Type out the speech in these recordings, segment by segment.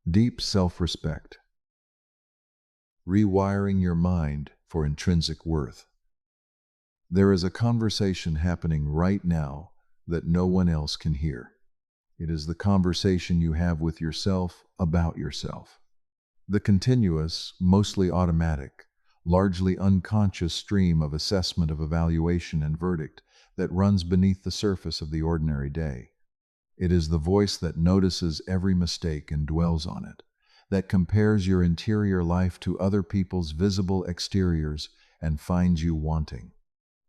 Deep self-respect. Rewiring your mind for intrinsic worth. There is a conversation happening right now that no one else can hear. It is the conversation you have with yourself about yourself. The continuous, mostly automatic, largely unconscious stream of assessment, of evaluation and verdict that runs beneath the surface of the ordinary day. It is the voice that notices every mistake and dwells on it, that compares your interior life to other people's visible exteriors and finds you wanting.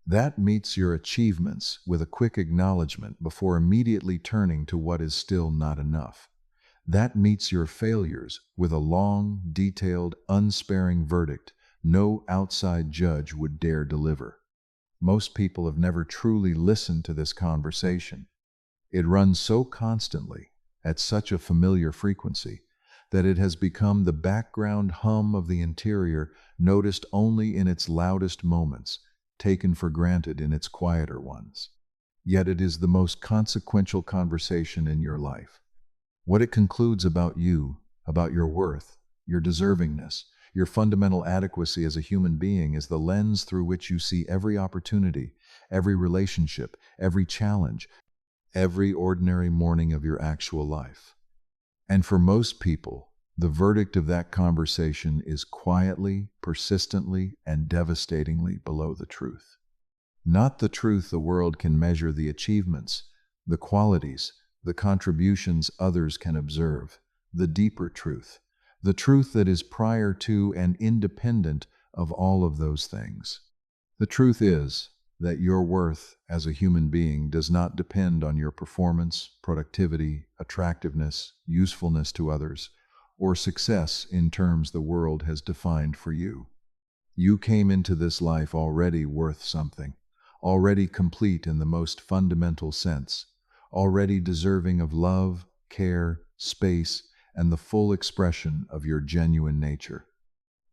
That meets your achievements with a quick acknowledgement before immediately turning to what is still not enough. That meets your failures with a long, detailed, unsparing verdict no outside judge would dare deliver. Most people have never truly listened to this conversation. It runs so constantly, at such a familiar frequency, that it has become the background hum of the interior, noticed only in its loudest moments, taken for granted in its quieter ones. Yet it is the most consequential conversation in your life. What it concludes about you, about your worth, your deservingness, your fundamental adequacy as a human being is the lens through which you see every opportunity, every relationship, every challenge, every ordinary morning of your actual life. And for most people, the verdict of that conversation is quietly, persistently, and devastatingly below the truth. Not the truth the world can measure, the achievements, the qualities, the contributions others can observe, the deeper truth, the truth that is prior to and independent of all of those things. The truth is that your worth as a human being does not depend on your performance, productivity, attractiveness, usefulness to others, or success in terms the world has defined for you. You came into this life already worth something, already complete in the most fundamental sense, already deserving of love, care, space, and the full expression of your genuine nature.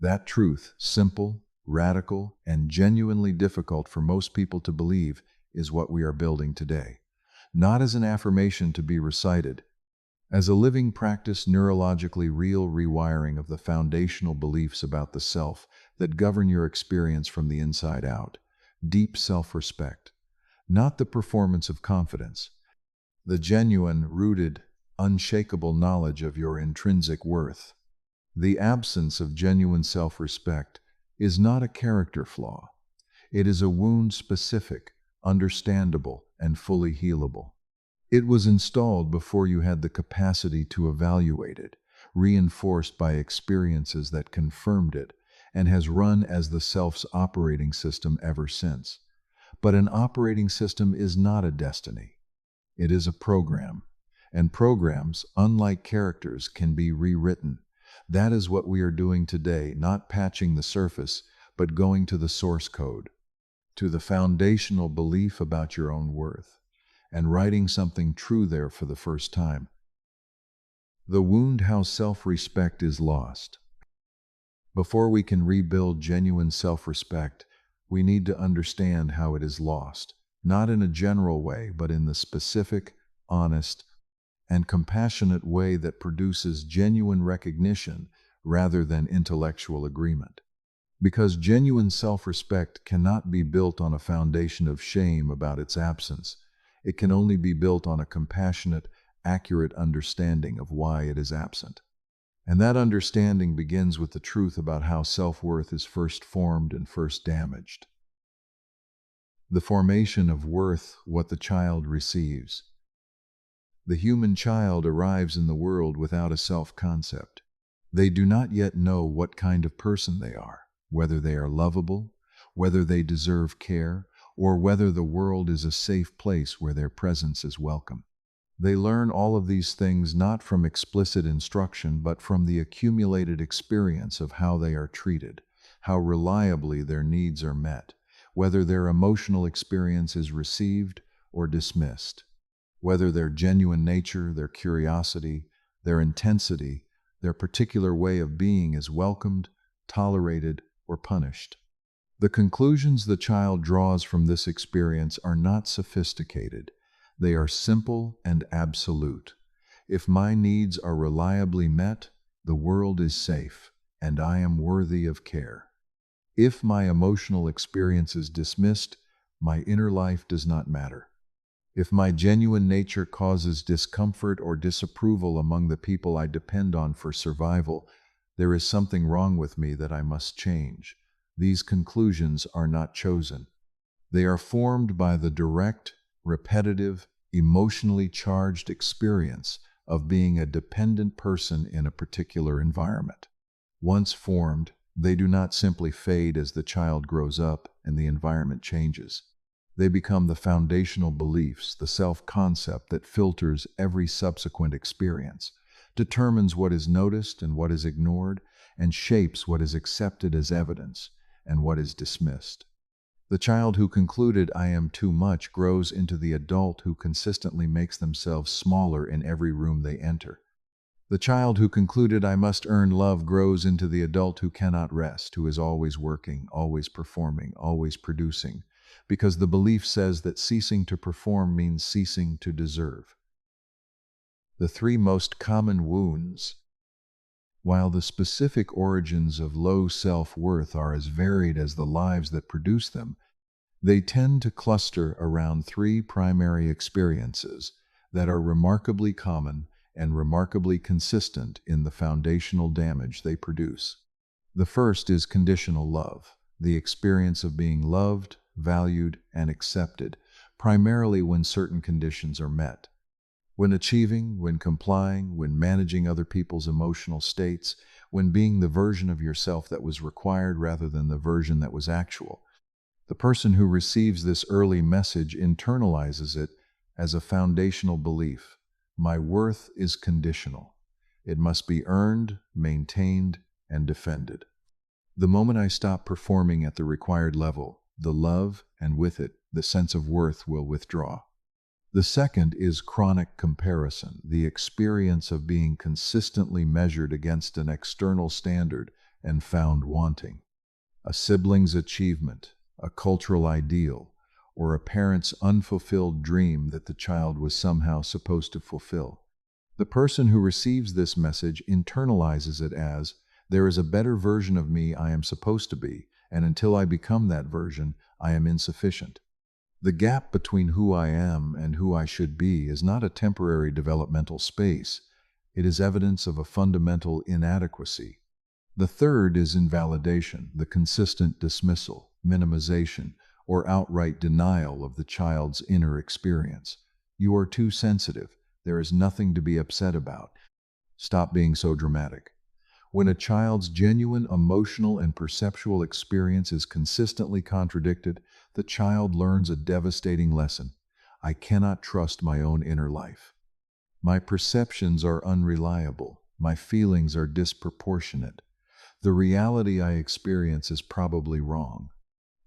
That truth, simple, radical, and genuinely difficult for most people to believe, is what we are building today. Not as an affirmation to be recited, as a living practice, neurologically real rewiring of the foundational beliefs about the self that govern your experience from the inside out. Deep self-respect, not the performance of confidence, the genuine, rooted, unshakable knowledge of your intrinsic worth. The absence of genuine self-respect is not a character flaw. It is a wound specific, understandable, and fully healable. It was installed before you had the capacity to evaluate it, reinforced by experiences that confirmed it, and has run as the self's operating system ever since. But an operating system is not a destiny. It is a program. And programs, unlike characters, can be rewritten. That is what we are doing today, not patching the surface, but going to the source code, to the foundational belief about your own worth, and writing something true there for the first time. The wound how self-respect is lost. Before we can rebuild genuine self-respect, we need to understand how it is lost, not in a general way, but in the specific, honest, and compassionate way that produces genuine recognition rather than intellectual agreement. Because genuine self-respect cannot be built on a foundation of shame about its absence. It can only be built on a compassionate, accurate understanding of why it is absent. And that understanding begins with the truth about how self-worth is first formed and first damaged. The formation of worth, what the child receives. The human child arrives in the world without a self-concept. They do not yet know what kind of person they are, whether they are lovable, whether they deserve care, or whether the world is a safe place where their presence is welcome. They learn all of these things not from explicit instruction, but from the accumulated experience of how they are treated, how reliably their needs are met, whether their emotional experience is received or dismissed, whether their genuine nature, their curiosity, their intensity, their particular way of being is welcomed, tolerated, or punished. The conclusions the child draws from this experience are not sophisticated. They are simple and absolute. If my needs are reliably met, The world is safe, and I am worthy of care. If my emotional experience is dismissed, my inner life does not matter. If my genuine nature causes discomfort or disapproval among the people I depend on for survival, there is something wrong with me that I must change. These conclusions are not chosen. They are formed by the direct, repetitive, emotionally charged experience of being a dependent person in a particular environment. Once formed, they do not simply fade as the child grows up and the environment changes. They become the foundational beliefs, the self-concept that filters every subsequent experience, determines what is noticed and what is ignored, and shapes what is accepted as evidence and what is dismissed. The child who concluded, "I am too much," grows into the adult who consistently makes themselves smaller in every room they enter. The child who concluded, "I must earn love," grows into the adult who cannot rest, who is always working, always performing, always producing, because the belief says that ceasing to perform means ceasing to deserve. The three most common wounds. While the specific origins of low self-worth are as varied as the lives that produce them, they tend to cluster around three primary experiences that are remarkably common and remarkably consistent in the foundational damage they produce. The first is conditional love, the experience of being loved, valued, and accepted, primarily when certain conditions are met. When achieving, when complying, when managing other people's emotional states, when being the version of yourself that was required rather than the version that was actual. The person who receives this early message internalizes it as a foundational belief. My worth is conditional. It must be earned, maintained, and defended. The moment I stop performing at the required level, the love, and with it, the sense of worth will withdraw. The second is chronic comparison, the experience of being consistently measured against an external standard and found wanting. A sibling's achievement, a cultural ideal, or a parent's unfulfilled dream that the child was somehow supposed to fulfill. The person who receives this message internalizes it as, there is a better version of me I am supposed to be, and until I become that version, I am insufficient. The gap between who I am and who I should be is not a temporary developmental space. It is evidence of a fundamental inadequacy. The third is invalidation, the consistent dismissal, minimization, or outright denial of the child's inner experience. You are too sensitive. There is nothing to be upset about. Stop being so dramatic. When a child's genuine emotional and perceptual experience is consistently contradicted, the child learns a devastating lesson. I cannot trust my own inner life. My perceptions are unreliable. My feelings are disproportionate. The reality I experience is probably wrong.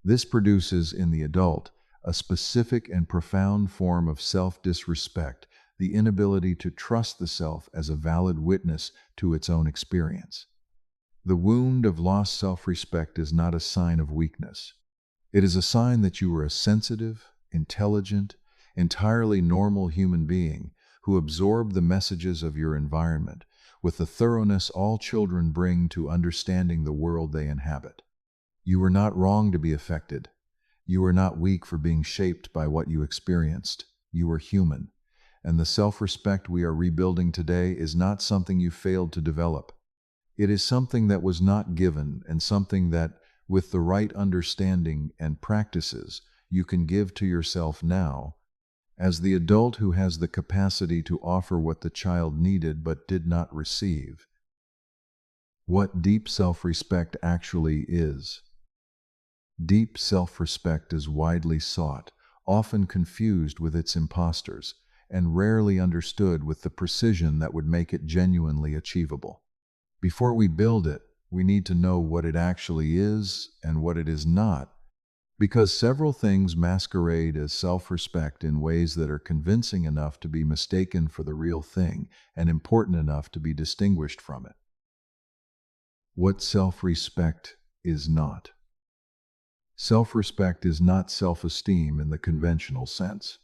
This produces in the adult a specific and profound form of self-disrespect, the inability to trust the self as a valid witness to its own experience. The wound of lost self-respect is not a sign of weakness. It is a sign that you are a sensitive, intelligent, entirely normal human being who absorbed the messages of your environment with the thoroughness all children bring to understanding the world they inhabit. You were not wrong to be affected. You were not weak for being shaped by what you experienced. You were human. And the self-respect we are rebuilding today is not something you failed to develop. It is something that was not given, and something that, with the right understanding and practices, you can give to yourself now, as the adult who has the capacity to offer what the child needed but did not receive. What deep self-respect actually is. Deep self-respect is widely sought, often confused with its imposters, and rarely understood with the precision that would make it genuinely achievable. Before we build it, we need to know what it actually is and what it is not, because several things masquerade as self-respect in ways that are convincing enough to be mistaken for the real thing and important enough to be distinguished from it. What self-respect is not. Self-respect is not self-esteem in the conventional sense.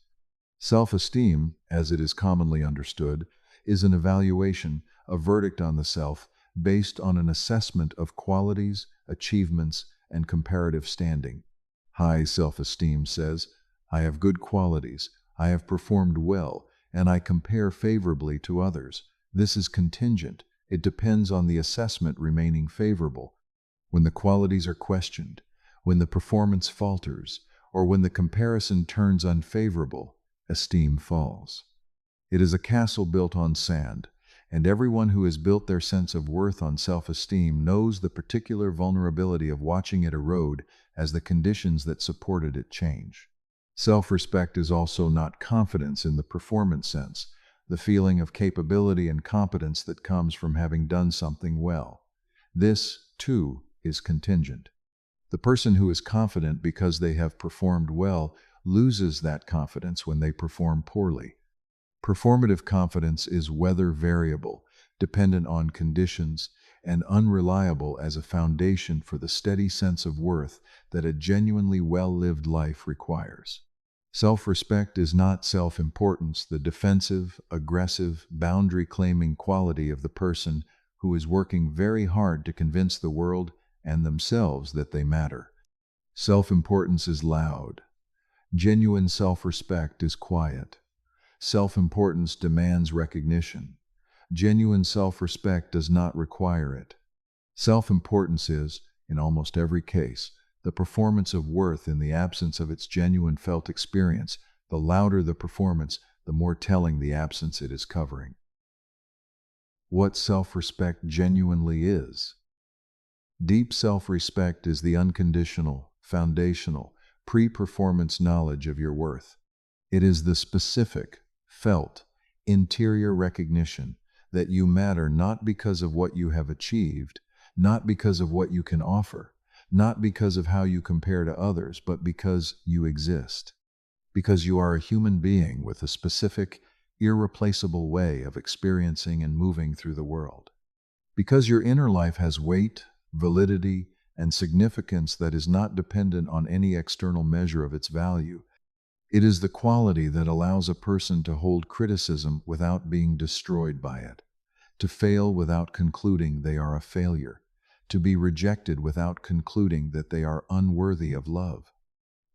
Self-esteem, as it is commonly understood, is an evaluation, a verdict on the self based on an assessment of qualities, achievements, and comparative standing. High self-esteem says, I have good qualities, I have performed well, and I compare favorably to others. This is contingent. It depends on the assessment remaining favorable. When the qualities are questioned, when the performance falters, or when the comparison turns unfavorable, esteem falls. It is a castle built on sand, and everyone who has built their sense of worth on self-esteem knows the particular vulnerability of watching it erode as the conditions that supported it change. Self-respect is also not confidence in the performance sense, the feeling of capability and competence that comes from having done something well. This, too, is contingent. The person who is confident because they have performed well loses that confidence when they perform poorly. Performative confidence is weather variable, dependent on conditions, and unreliable as a foundation for the steady sense of worth that a genuinely well-lived life requires. Self-respect is not self-importance, the defensive, aggressive, boundary-claiming quality of the person who is working very hard to convince the world and themselves that they matter. Self-importance is loud. Genuine self-respect is quiet. Self-importance demands recognition. Genuine self-respect does not require it. Self-importance is, in almost every case, the performance of worth in the absence of its genuine felt experience. The louder the performance, the more telling the absence it is covering. What self-respect genuinely is. Deep self-respect is the unconditional, foundational, pre-performance knowledge of your worth. It is the specific, felt, interior recognition that you matter not because of what you have achieved, not because of what you can offer, not because of how you compare to others, but because you exist. Because you are a human being with a specific, irreplaceable way of experiencing and moving through the world. Because your inner life has weight, validity, and significance that is not dependent on any external measure of its value. It is the quality that allows a person to hold criticism without being destroyed by it, to fail without concluding they are a failure, to be rejected without concluding that they are unworthy of love,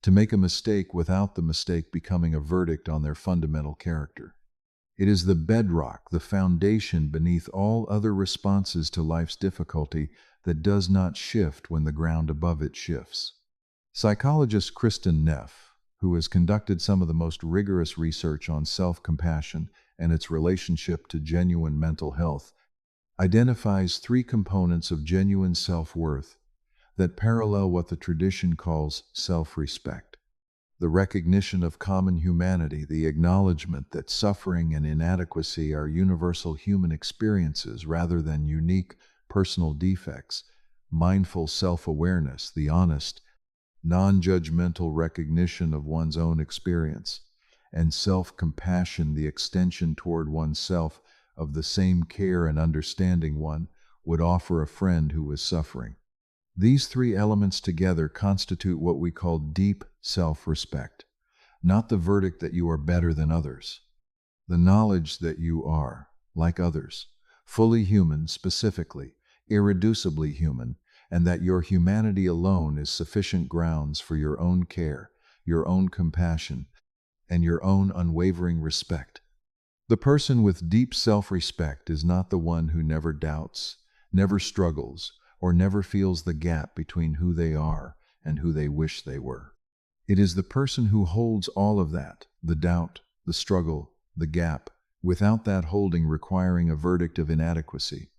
to make a mistake without the mistake becoming a verdict on their fundamental character. It is the bedrock, the foundation beneath all other responses to life's difficulty that does not shift when the ground above it shifts. Psychologist Kristen Neff, who has conducted some of the most rigorous research on self-compassion and its relationship to genuine mental health, identifies 3 components of genuine self-worth that parallel what the tradition calls self-respect. The recognition of common humanity, the acknowledgement that suffering and inadequacy are universal human experiences rather than unique personal defects, mindful self-awareness, the honest, non-judgmental recognition of one's own experience, and self-compassion, the extension toward oneself of the same care and understanding one would offer a friend who is suffering. These 3 elements together constitute what we call deep self-respect, not the verdict that you are better than others, the knowledge that you are, like others, fully human, specifically, irreducibly human, and that your humanity alone is sufficient grounds for your own care, your own compassion, and your own unwavering respect. The person with deep self-respect is not the one who never doubts, never struggles, or never feels the gap between who they are and who they wish they were. It is the person who holds all of that, the doubt, the struggle, the gap, without that holding requiring a verdict of inadequacy.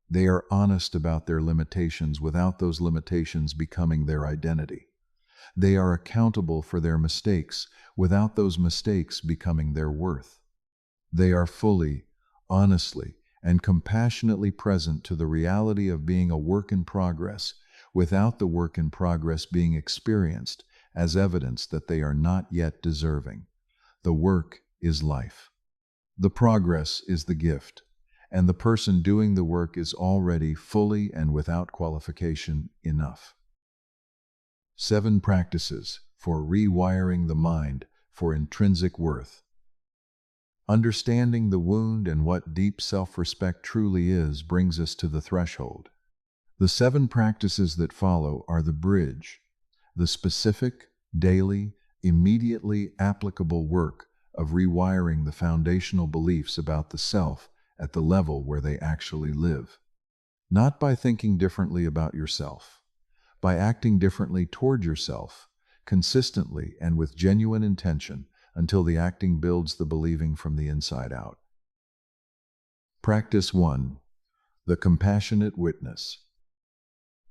They are honest about their limitations without those limitations becoming their identity. They are accountable for their mistakes without those mistakes becoming their worth. They are fully, honestly, and compassionately present to the reality of being a work in progress without the work in progress being experienced as evidence that they are not yet deserving. The work is life. The progress is the gift, and the person doing the work is already fully and without qualification enough. 7 practices for rewiring the mind for intrinsic worth. Understanding the wound and what deep self-respect truly is brings us to the threshold. The 7 practices that follow are the bridge, the specific, daily, immediately applicable work of rewiring the foundational beliefs about the self at the level where they actually live. Not by thinking differently about yourself, by acting differently toward yourself, consistently and with genuine intention until the acting builds the believing from the inside out. Practice 1. The compassionate witness.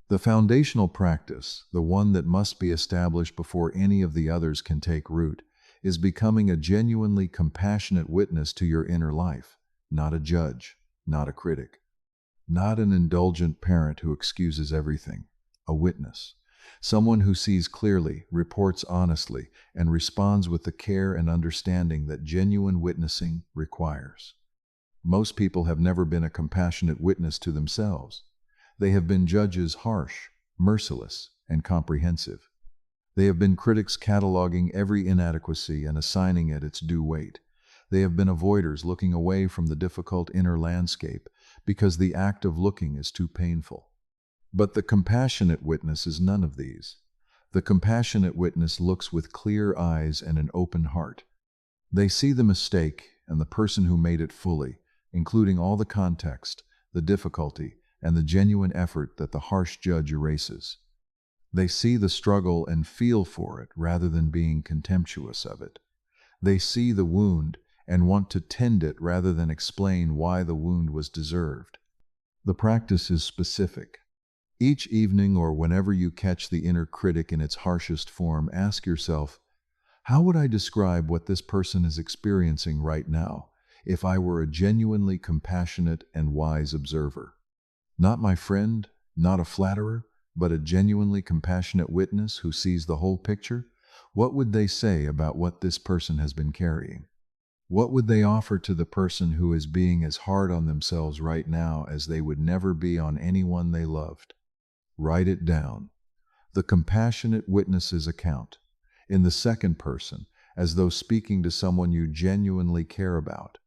The foundational practice, the one that must be established before any of the others can take root, is becoming a genuinely compassionate witness to your inner life, not a judge, not a critic, not an indulgent parent who excuses everything, a witness, someone who sees clearly, reports honestly, and responds with the care and understanding that genuine witnessing requires. Most people have never been a compassionate witness to themselves. They have been judges harsh, merciless, and comprehensive. They have been critics cataloging every inadequacy and assigning it its due weight. They have been avoiders looking away from the difficult inner landscape because the act of looking is too painful. But the compassionate witness is none of these. The compassionate witness looks with clear eyes and an open heart. They see the mistake and the person who made it fully, including all the context, the difficulty, and the genuine effort that the harsh judge erases. They see the struggle and feel for it rather than being contemptuous of it. They see the wound and want to tend it rather than explain why the wound was deserved. The practice is specific. Each evening or whenever you catch the inner critic in its harshest form, ask yourself, how would I describe what this person is experiencing right now if I were a genuinely compassionate and wise observer? Not my friend, not a flatterer, but a genuinely compassionate witness who sees the whole picture. What would they say about what this person has been carrying? What would they offer to the person who is being as hard on themselves right now as they would never be on anyone they loved? Write it down. The compassionate witness's account, in the second person, as though speaking to someone you genuinely care about.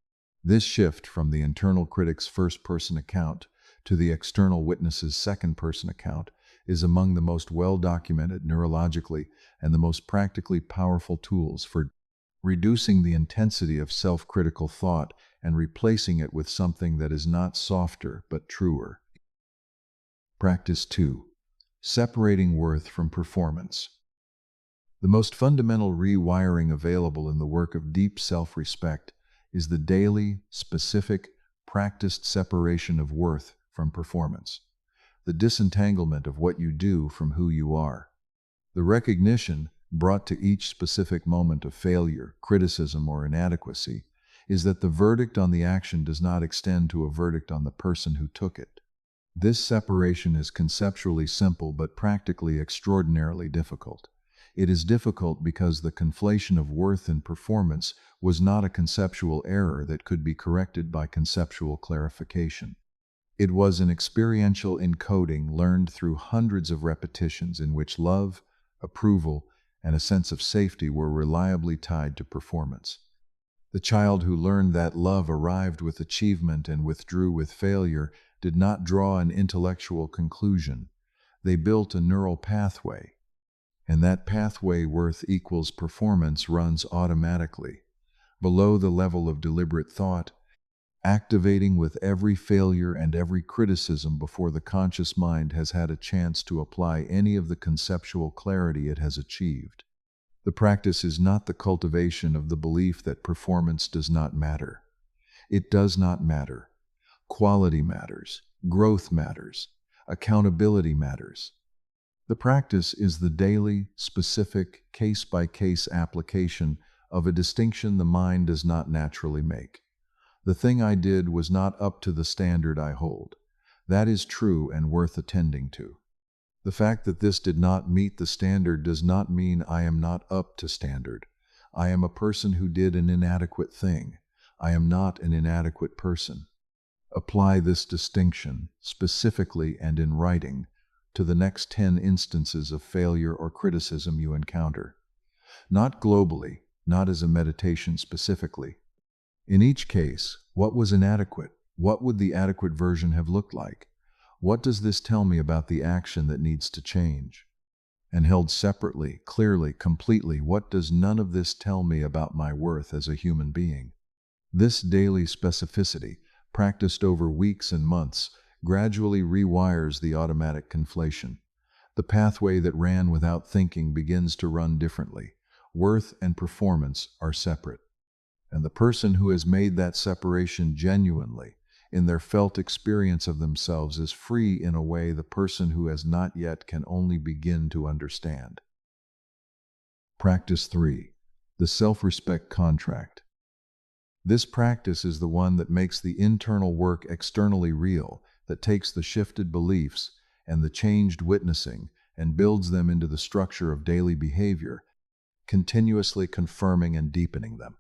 This shift from the internal critic's first-person account to the external witness's second-person account is among the most well-documented neurologically and the most practically powerful tools for reducing the intensity of self-critical thought and replacing it with something that is not softer but truer. Practice 2. Separating worth from performance. The most fundamental rewiring available in the work of deep self-respect is the daily, specific, practiced separation of worth from performance, the disentanglement of what you do from who you are. The recognition, brought to each specific moment of failure, criticism, or inadequacy, is that the verdict on the action does not extend to a verdict on the person who took it. This separation is conceptually simple but practically extraordinarily difficult. It is difficult because the conflation of worth and performance was not a conceptual error that could be corrected by conceptual clarification. It was an experiential encoding learned through hundreds of repetitions in which love, approval, and a sense of safety were reliably tied to performance. The child who learned that love arrived with achievement and withdrew with failure did not draw an intellectual conclusion. They built a neural pathway, and that pathway worth equals performance runs automatically, below the level of deliberate thought, activating with every failure and every criticism before the conscious mind has had a chance to apply any of the conceptual clarity it has achieved. The practice is not the cultivation of the belief that performance does not matter. It does not matter. Quality matters. Growth matters. Accountability matters. The practice is the daily, specific, case-by-case application of a distinction the mind does not naturally make. The thing I did was not up to the standard I hold. That is true and worth attending to. The fact that this did not meet the standard does not mean I am not up to standard. I am a person who did an inadequate thing. I am not an inadequate person. Apply this distinction, specifically and in writing, to the next 10 instances of failure or criticism you encounter. Not globally, not as a meditation specifically. In each case, what was inadequate? What would the adequate version have looked like? What does this tell me about the action that needs to change? And held separately, clearly, completely, what does none of this tell me about my worth as a human being? This daily specificity, practiced over weeks and months, gradually rewires the automatic conflation. The pathway that ran without thinking begins to run differently. Worth and performance are separate. And the person who has made that separation genuinely, in their felt experience of themselves, is free in a way the person who has not yet can only begin to understand. Practice 3. The self-respect contract. This practice is the one that makes the internal work externally real, that takes the shifted beliefs and the changed witnessing and builds them into the structure of daily behavior, continuously confirming and deepening them.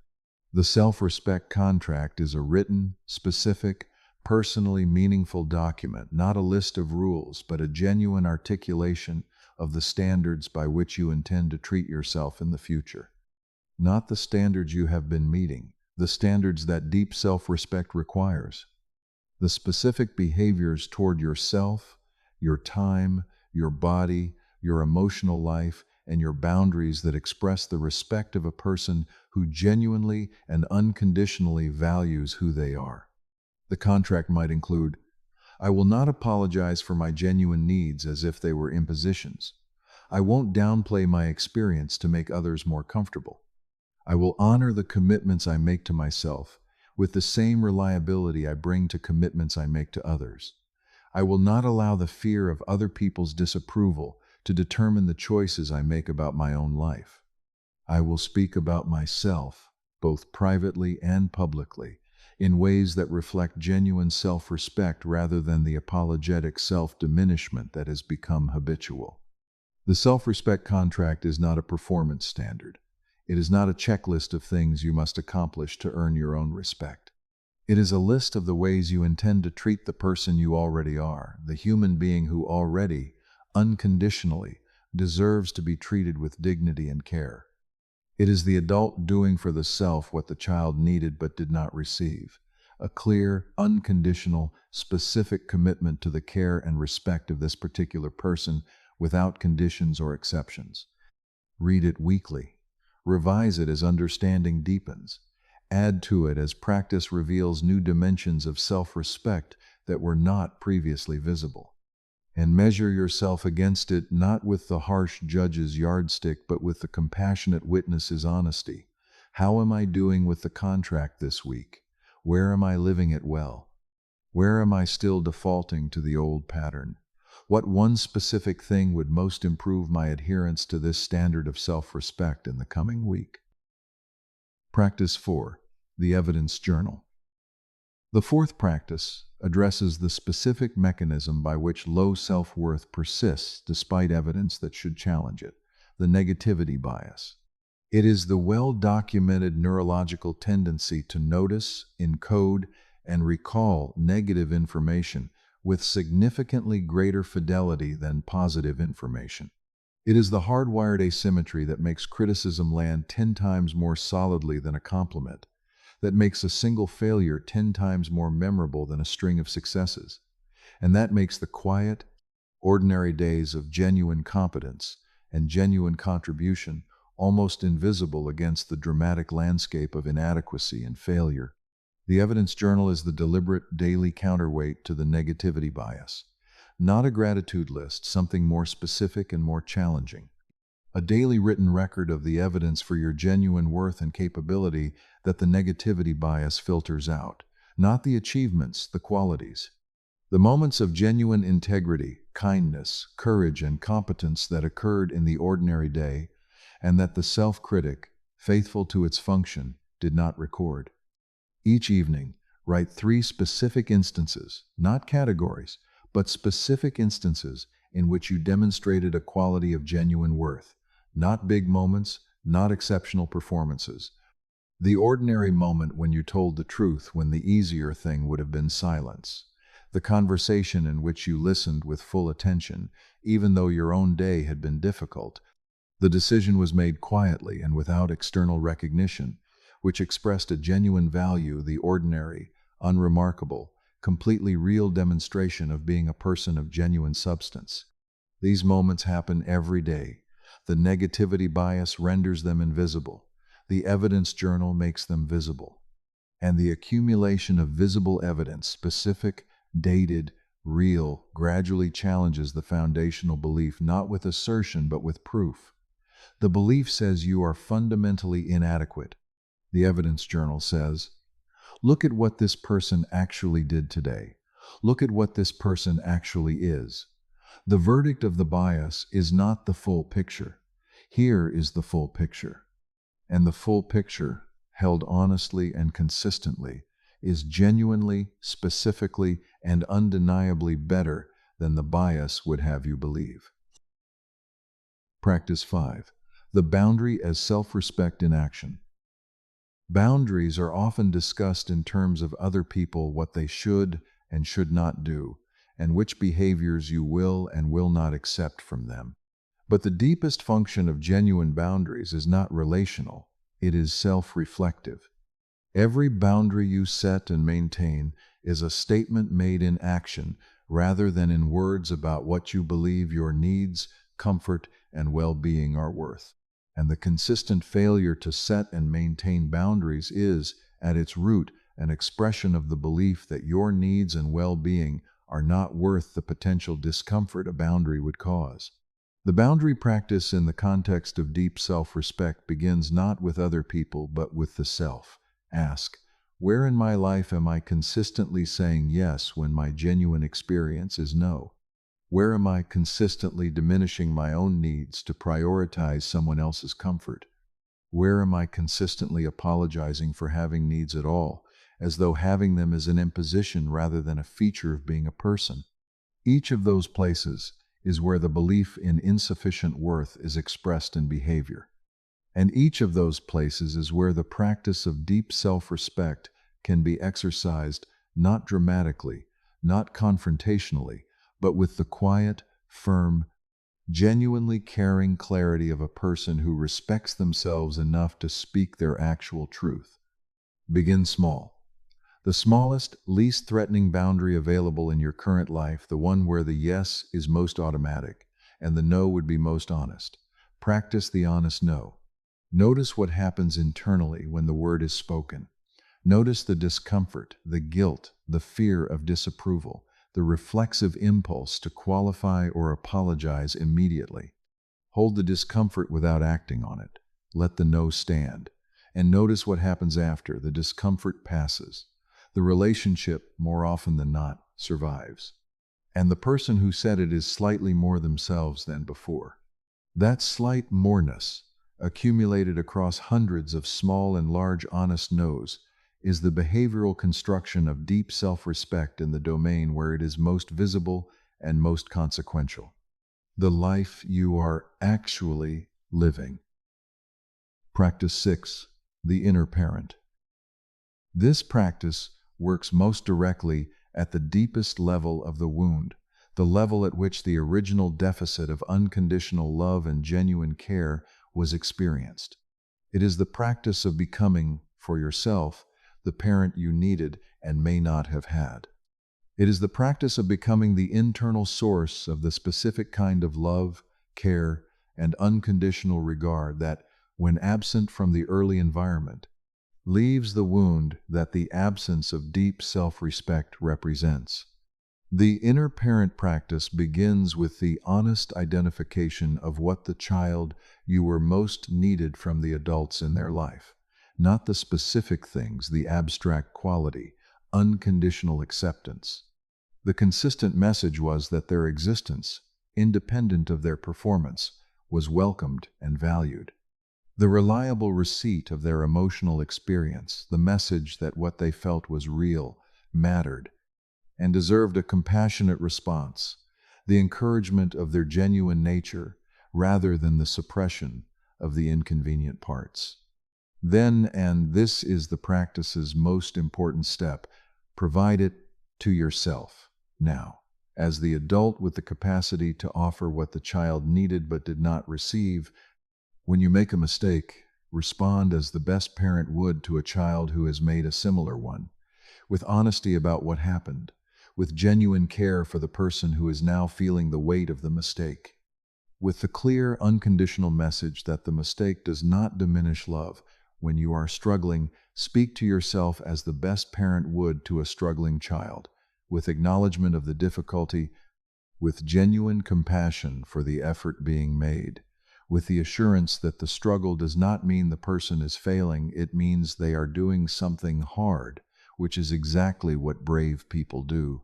The self-respect contract is a written, specific, personally meaningful document, not a list of rules, but a genuine articulation of the standards by which you intend to treat yourself in the future. Not the standards you have been meeting, the standards that deep self-respect requires. The specific behaviors toward yourself, your time, your body, your emotional life, and your boundaries that express the respect of a person who genuinely and unconditionally values who they are. The contract might include, I will not apologize for my genuine needs as if they were impositions. I won't downplay my experience to make others more comfortable. I will honor the commitments I make to myself with the same reliability I bring to commitments I make to others. I will not allow the fear of other people's disapproval to determine the choices I make about my own life. I will speak about myself, both privately and publicly, in ways that reflect genuine self-respect rather than the apologetic self-diminishment that has become habitual. The self-respect contract is not a performance standard. It is not a checklist of things you must accomplish to earn your own respect. It is a list of the ways you intend to treat the person you already are, the human being who already, unconditionally, deserves to be treated with dignity and care. It is the adult doing for the self what the child needed but did not receive, a clear, unconditional, specific commitment to the care and respect of this particular person without conditions or exceptions. Read it weekly. Revise it as understanding deepens. Add to it as practice reveals new dimensions of self-respect that were not previously visible. And measure yourself against it not with the harsh judge's yardstick, but with the compassionate witness's honesty. How am I doing with the contract this week? Where am I living it well? Where am I still defaulting to the old pattern? What one specific thing would most improve my adherence to this standard of self-respect in the coming week? Practice 4. The Evidence Journal. The fourth practice addresses the specific mechanism by which low self-worth persists despite evidence that should challenge it, the negativity bias. It is the well-documented neurological tendency to notice, encode, and recall negative information with significantly greater fidelity than positive information. It is the hardwired asymmetry that makes criticism land 10 times more solidly than a compliment, that makes a single failure 10 times more memorable than a string of successes, and that makes the quiet, ordinary days of genuine competence and genuine contribution almost invisible against the dramatic landscape of inadequacy and failure. The evidence journal is the deliberate daily counterweight to the negativity bias. Not a gratitude list, something more specific and more challenging. A daily written record of the evidence for your genuine worth and capability that the negativity bias filters out. Not the achievements, the qualities. The moments of genuine integrity, kindness, courage, and competence that occurred in the ordinary day, and that the self-critic, faithful to its function, did not record. Each evening, write 3 specific instances, not categories, but specific instances in which you demonstrated a quality of genuine worth. Not big moments, not exceptional performances. The ordinary moment when you told the truth when the easier thing would have been silence. The conversation in which you listened with full attention, even though your own day had been difficult. The decision was made quietly and without external recognition, which expressed a genuine value, the ordinary, unremarkable, completely real demonstration of being a person of genuine substance. These moments happen every day. The negativity bias renders them invisible. The evidence journal makes them visible. And the accumulation of visible evidence, specific, dated, real, gradually challenges the foundational belief, not with assertion but with proof. The belief says you are fundamentally inadequate. The evidence journal says, look at what this person actually did today. Look at what this person actually is. The verdict of the bias is not the full picture. Here is the full picture. And the full picture, held honestly and consistently, is genuinely, specifically, and undeniably better than the bias would have you believe. Practice 5. The boundary as self-respect in action. Boundaries are often discussed in terms of other people, what they should and should not do, and which behaviors you will and will not accept from them. But the deepest function of genuine boundaries is not relational, it is self-reflective. Every boundary you set and maintain is a statement made in action rather than in words about what you believe your needs, comfort, and well-being are worth. And the consistent failure to set and maintain boundaries is, at its root, an expression of the belief that your needs and well-being are not worth the potential discomfort a boundary would cause. The boundary practice in the context of deep self-respect begins not with other people but with the self. Ask, where in my life am I consistently saying yes when my genuine experience is no? Where am I consistently diminishing my own needs to prioritize someone else's comfort? Where am I consistently apologizing for having needs at all, as though having them is an imposition rather than a feature of being a person? Each of those places is where the belief in insufficient worth is expressed in behavior. And each of those places is where the practice of deep self-respect can be exercised not dramatically, not confrontationally, but with the quiet, firm, genuinely caring clarity of a person who respects themselves enough to speak their actual truth. Begin small. The smallest, least threatening boundary available in your current life, the one where the yes is most automatic and the no would be most honest. Practice the honest no. Notice what happens internally when the word is spoken. Notice the discomfort, the guilt, the fear of disapproval, the reflexive impulse to qualify or apologize immediately. Hold the discomfort without acting on it. Let the no stand. And notice what happens after the discomfort passes. The relationship, more often than not, survives. And the person who said it is slightly more themselves than before. That slight moreness, accumulated across hundreds of small and large honest no's, is the behavioral construction of deep self-respect in the domain where it is most visible and most consequential. The life you are actually living. Practice 6. The inner parent. This practice works most directly at the deepest level of the wound, the level at which the original deficit of unconditional love and genuine care was experienced. It is the practice of becoming, for yourself, the parent you needed and may not have had. It is the practice of becoming the internal source of the specific kind of love, care, and unconditional regard that, when absent from the early environment, leaves the wound that the absence of deep self-respect represents. The inner parent practice begins with the honest identification of what the child you were most needed from the adults in their life, not the specific things, the abstract quality, unconditional acceptance. The consistent message was that their existence, independent of their performance, was welcomed and valued. The reliable receipt of their emotional experience, the message that what they felt was real, mattered, and deserved a compassionate response, the encouragement of their genuine nature rather than the suppression of the inconvenient parts. Then, and this is the practice's most important step, provide it to yourself now, as the adult with the capacity to offer what the child needed but did not receive. When you make a mistake, Respond as the best parent would to a child who has made a similar one, with honesty about what happened, with genuine care for the person who is now feeling the weight of the mistake, with the clear, unconditional message that the mistake does not diminish love. When you are struggling, speak to yourself as the best parent would to a struggling child, with acknowledgement of the difficulty, with genuine compassion for the effort being made, with the assurance that the struggle does not mean the person is failing, it means they are doing something hard, which is exactly what brave people do.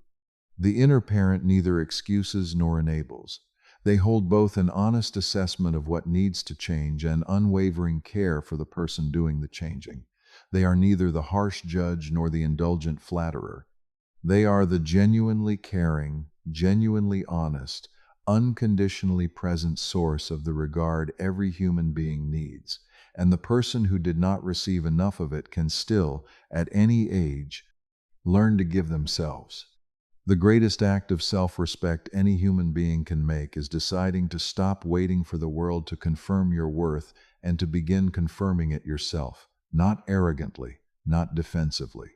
The inner parent neither excuses nor enables. They hold both an honest assessment of what needs to change and unwavering care for the person doing the changing. They are neither the harsh judge nor the indulgent flatterer. They are the genuinely caring, genuinely honest, unconditionally present source of the regard every human being needs, and the person who did not receive enough of it can still, at any age, learn to give themselves. The greatest act of self-respect any human being can make is deciding to stop waiting for the world to confirm your worth and to begin confirming it yourself, not arrogantly, not defensively.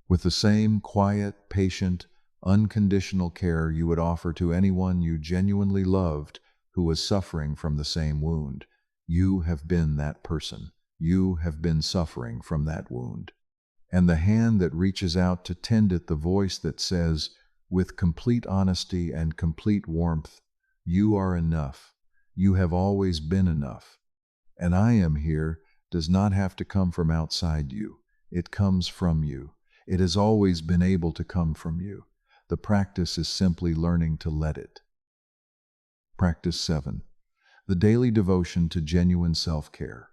With the same quiet, patient, unconditional care you would offer to anyone you genuinely loved who was suffering from the same wound. You have been that person. You have been suffering from that wound. And the hand that reaches out to tend it, the voice that says, with complete honesty and complete warmth, you are enough. You have always been enough. And I am here does not have to come from outside you. It comes from you. It has always been able to come from you. The practice is simply learning to let it. Practice 7. The daily devotion to genuine self-care.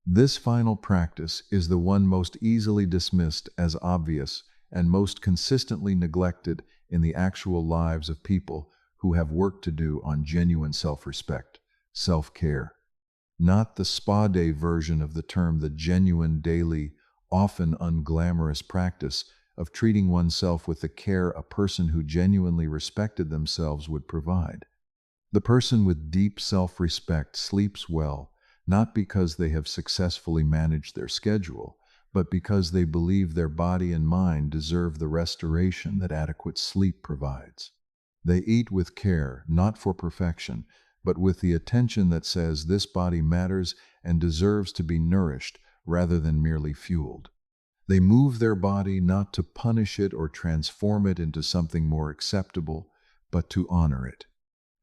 This final practice is the one most easily dismissed as obvious and most consistently neglected in the actual lives of people who have work to do on genuine self-respect, self-care. Not the spa day version of the term, the genuine, daily, often unglamorous practice of treating oneself with the care a person who genuinely respected themselves would provide. The person with deep self-respect sleeps well, not because they have successfully managed their schedule, but because they believe their body and mind deserve the restoration that adequate sleep provides. They eat with care, not for perfection, but with the attention that says this body matters and deserves to be nourished rather than merely fueled. They move their body not to punish it or transform it into something more acceptable, but to honor it,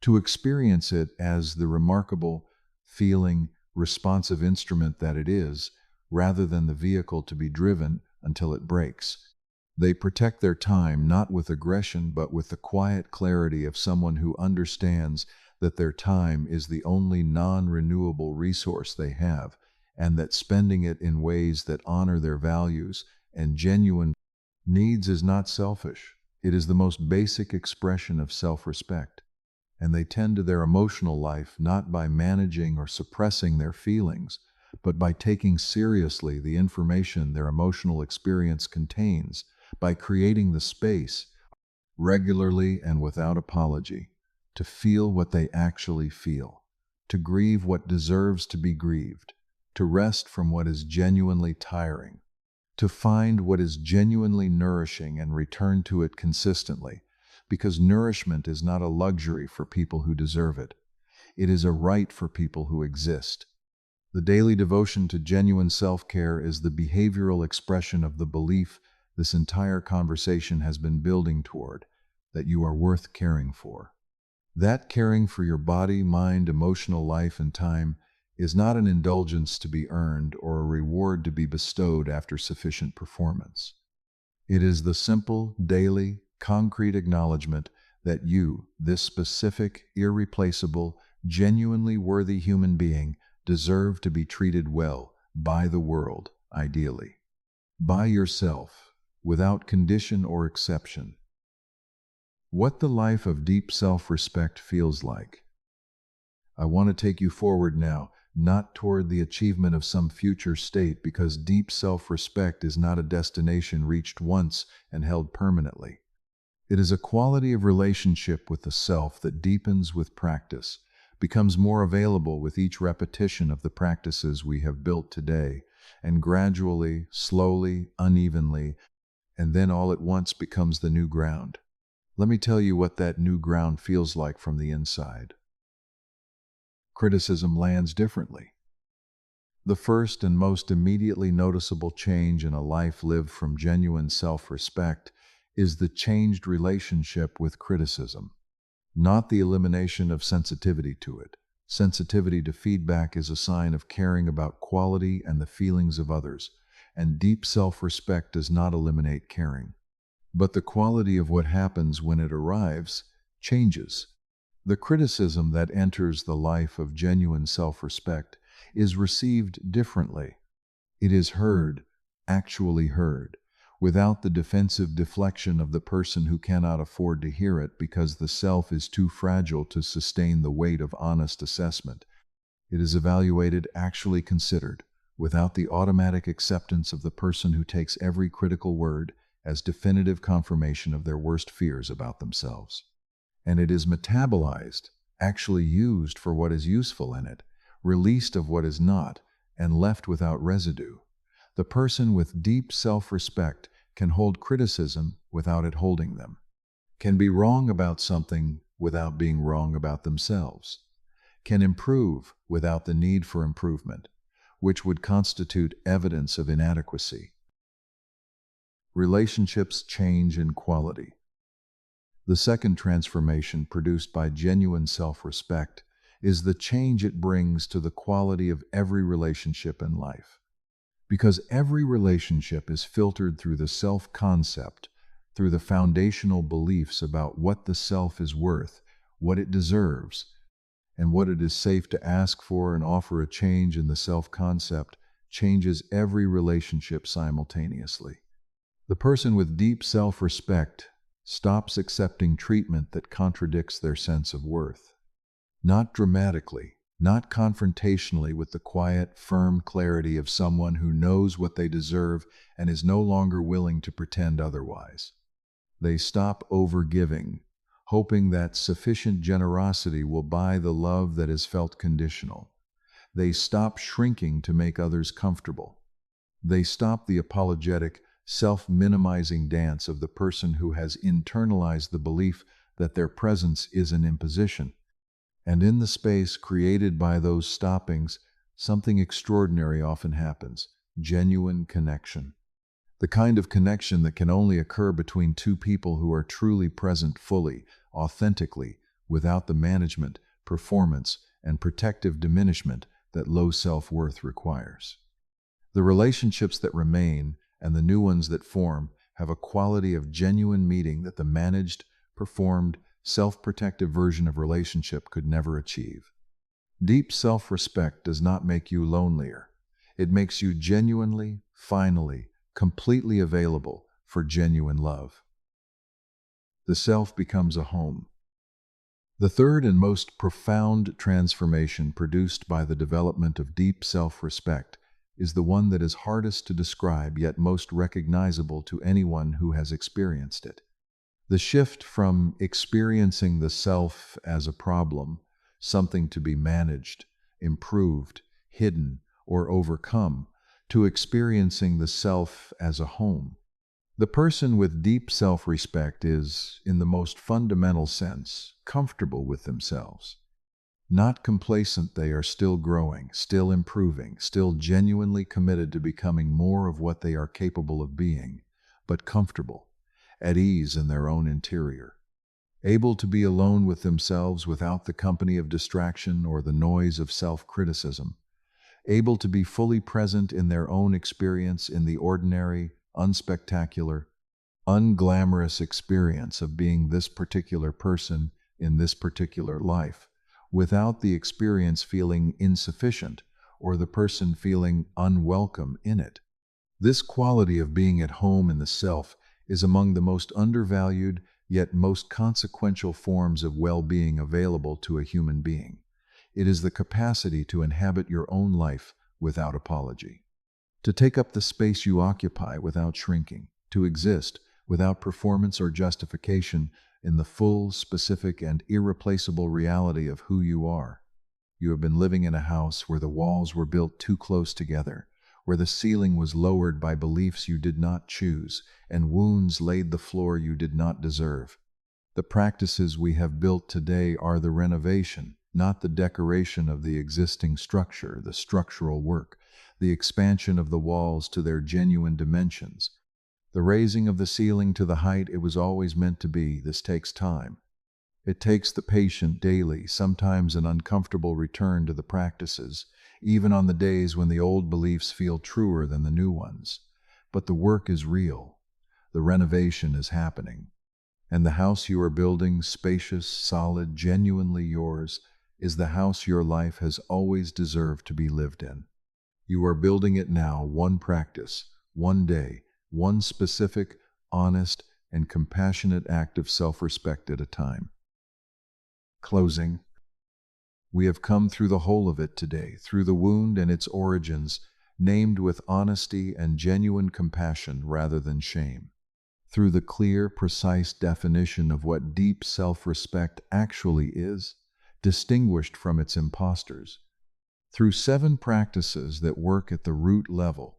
to experience it as the remarkable, feeling, responsive instrument that it is, rather than the vehicle to be driven until it breaks. They protect their time not with aggression but with the quiet clarity of someone who understands that their time is the only non-renewable resource they have, and that spending it in ways that honor their values and genuine needs is not selfish. It is the most basic expression of self-respect. And they tend to their emotional life not by managing or suppressing their feelings, but by taking seriously the information their emotional experience contains, by creating the space, regularly and without apology, to feel what they actually feel, to grieve what deserves to be grieved, to rest from what is genuinely tiring, to find what is genuinely nourishing and return to it consistently, because nourishment is not a luxury for people who deserve it. It is a right for people who exist. The daily devotion to genuine self-care is the behavioral expression of the belief this entire conversation has been building toward, that you are worth caring for. That caring for your body, mind, emotional life, and time is not an indulgence to be earned or a reward to be bestowed after sufficient performance. It is the simple, daily, concrete acknowledgement that you, this specific, irreplaceable, genuinely worthy human being, deserve to be treated well by the world, ideally. By yourself, without condition or exception. What the life of deep self-respect feels like. I want to take you forward now, not toward the achievement of some future state, because deep self-respect is not a destination reached once and held permanently. It is a quality of relationship with the self that deepens with practice, becomes more available with each repetition of the practices we have built today, and gradually, slowly, unevenly, and then all at once becomes the new ground. Let me tell you what that new ground feels like from the inside. Criticism lands differently. The first and most immediately noticeable change in a life lived from genuine self-respect is the changed relationship with criticism, not the elimination of sensitivity to it. Sensitivity to feedback is a sign of caring about quality and the feelings of others, and deep self-respect does not eliminate caring. But the quality of what happens when it arrives changes. The criticism that enters the life of genuine self-respect is received differently. It is heard, actually heard, without the defensive deflection of the person who cannot afford to hear it because the self is too fragile to sustain the weight of honest assessment. It is evaluated, actually considered, without the automatic acceptance of the person who takes every critical word as definitive confirmation of their worst fears about themselves. And it is metabolized, actually used for what is useful in it, released of what is not, and left without residue. The person with deep self-respect can hold criticism without it holding them, can be wrong about something without being wrong about themselves, can improve without the need for improvement, which would constitute evidence of inadequacy. Relationships change in quality. The second transformation produced by genuine self-respect is the change it brings to the quality of every relationship in life. Because every relationship is filtered through the self-concept, through the foundational beliefs about what the self is worth, what it deserves, and what it is safe to ask for and offer. A change in the self-concept changes every relationship simultaneously. The person with deep self-respect stops accepting treatment that contradicts their sense of worth. Not dramatically, not confrontationally, with the quiet, firm clarity of someone who knows what they deserve and is no longer willing to pretend otherwise. They stop overgiving, hoping that sufficient generosity will buy the love that is felt conditional. They stop shrinking to make others comfortable. They stop the apologetic, self-minimizing dance of the person who has internalized the belief that their presence is an imposition. And in the space created by those stoppings, something extraordinary often happens: genuine connection. The kind of connection that can only occur between two people who are truly present fully, authentically, without the management, performance, and protective diminishment that low self-worth requires. The relationships that remain and the new ones that form have a quality of genuine meeting that the managed, performed, self-protective version of relationship could never achieve. Deep self-respect does not make you lonelier. It makes you genuinely, finally, completely available for genuine love. The self becomes a home. The third and most profound transformation produced by the development of deep self-respect is the one that is hardest to describe yet most recognizable to anyone who has experienced it. The shift from experiencing the self as a problem, something to be managed, improved, hidden, or overcome, to experiencing the self as a home. The person with deep self-respect is, in the most fundamental sense, comfortable with themselves. Not complacent, they are still growing, still improving, still genuinely committed to becoming more of what they are capable of being, but comfortable, at ease in their own interior, able to be alone with themselves without the company of distraction or the noise of self-criticism, able to be fully present in their own experience in the ordinary, unspectacular, unglamorous experience of being this particular person in this particular life, without the experience feeling insufficient or the person feeling unwelcome in it. This quality of being at home in the self is among the most undervalued yet most consequential forms of well-being available to a human being. It is the capacity to inhabit your own life without apology, to take up the space you occupy without shrinking, to exist without performance or justification in the full, specific, and irreplaceable reality of who you are. You have been living in a house where the walls were built too close together, where the ceiling was lowered by beliefs you did not choose, and wounds laid the floor you did not deserve. The practices we have built today are the renovation, not the decoration of the existing structure, the structural work, the expansion of the walls to their genuine dimensions, the raising of the ceiling to the height it was always meant to be. This takes time. It takes the patient, daily, sometimes an uncomfortable return to the practices, even on the days when the old beliefs feel truer than the new ones. But the work is real. The renovation is happening. And the house you are building, spacious, solid, genuinely yours, is the house your life has always deserved to be lived in. You are building it now, one practice, one day, one specific, honest, and compassionate act of self-respect at a time. Closing. We have come through the whole of it today, through the wound and its origins, named with honesty and genuine compassion rather than shame. Through the clear, precise definition of what deep self-respect actually is, distinguished from its imposters. Through 7 practices that work at the root level,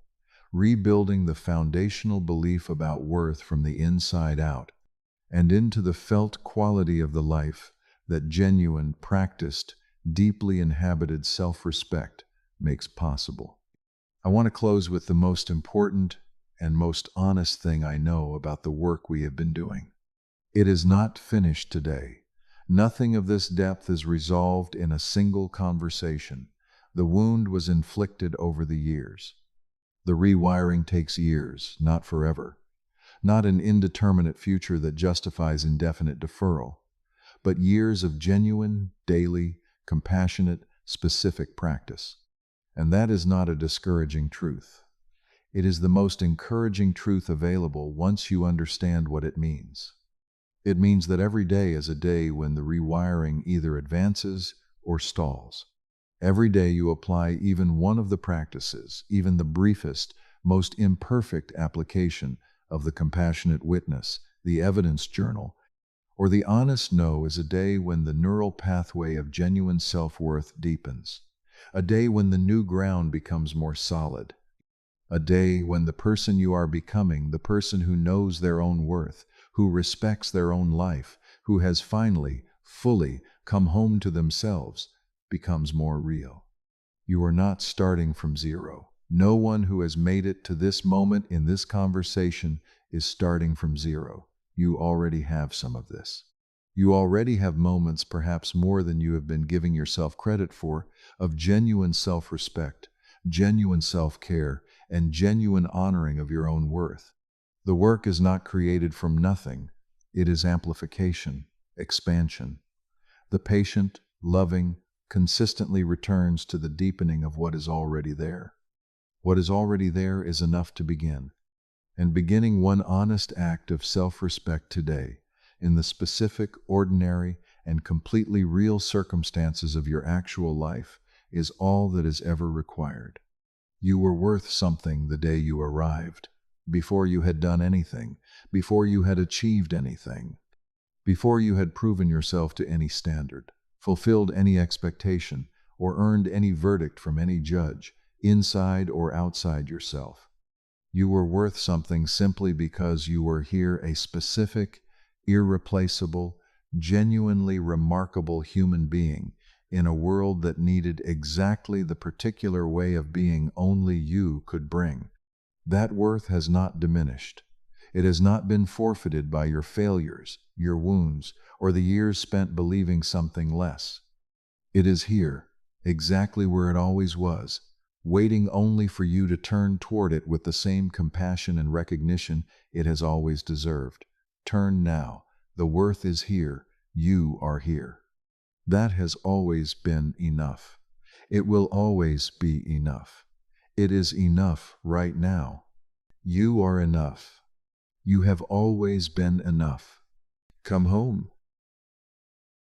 rebuilding the foundational belief about worth from the inside out, and into the felt quality of the life that genuine, practiced, deeply inhabited self-respect makes possible. I want to close with the most important and most honest thing I know about the work we have been doing. It is not finished today. Nothing of this depth is resolved in a single conversation. The wound was inflicted over the years. The rewiring takes years, not forever. Not an indeterminate future that justifies indefinite deferral, but years of genuine, daily, compassionate, specific practice. And that is not a discouraging truth. It is the most encouraging truth available once you understand what it means. It means that every day is a day when the rewiring either advances or stalls. Every day you apply even one of the practices, even the briefest, most imperfect application of the compassionate witness, the evidence journal, or the honest no is a day when the neural pathway of genuine self-worth deepens. A day when the new ground becomes more solid. A day when the person you are becoming, the person who knows their own worth, who respects their own life, who has finally, fully come home to themselves, becomes more real. You are not starting from zero. No one who has made it to this moment in this conversation is starting from zero. You already have some of this. You already have moments, perhaps more than you have been giving yourself credit for, of genuine self-respect, genuine self-care, and genuine honoring of your own worth. The work is not created from nothing. It is amplification, expansion. The patient, loving, consistently returns to the deepening of what is already there. What is already there is enough to begin. And beginning one honest act of self-respect today, in the specific, ordinary, and completely real circumstances of your actual life, is all that is ever required. You were worth something the day you arrived, before you had done anything, before you had achieved anything, before you had proven yourself to any standard, fulfilled any expectation, or earned any verdict from any judge, inside or outside yourself. You were worth something simply because you were here, a specific, irreplaceable, genuinely remarkable human being in a world that needed exactly the particular way of being only you could bring. That worth has not diminished. It has not been forfeited by your failures, your wounds, or the years spent believing something less. It is here, exactly where it always was, waiting only for you to turn toward it with the same compassion and recognition it has always deserved. Turn now. The worth is here. You are here. That has always been enough. It will always be enough. It is enough right now. You are enough. You have always been enough. Come home.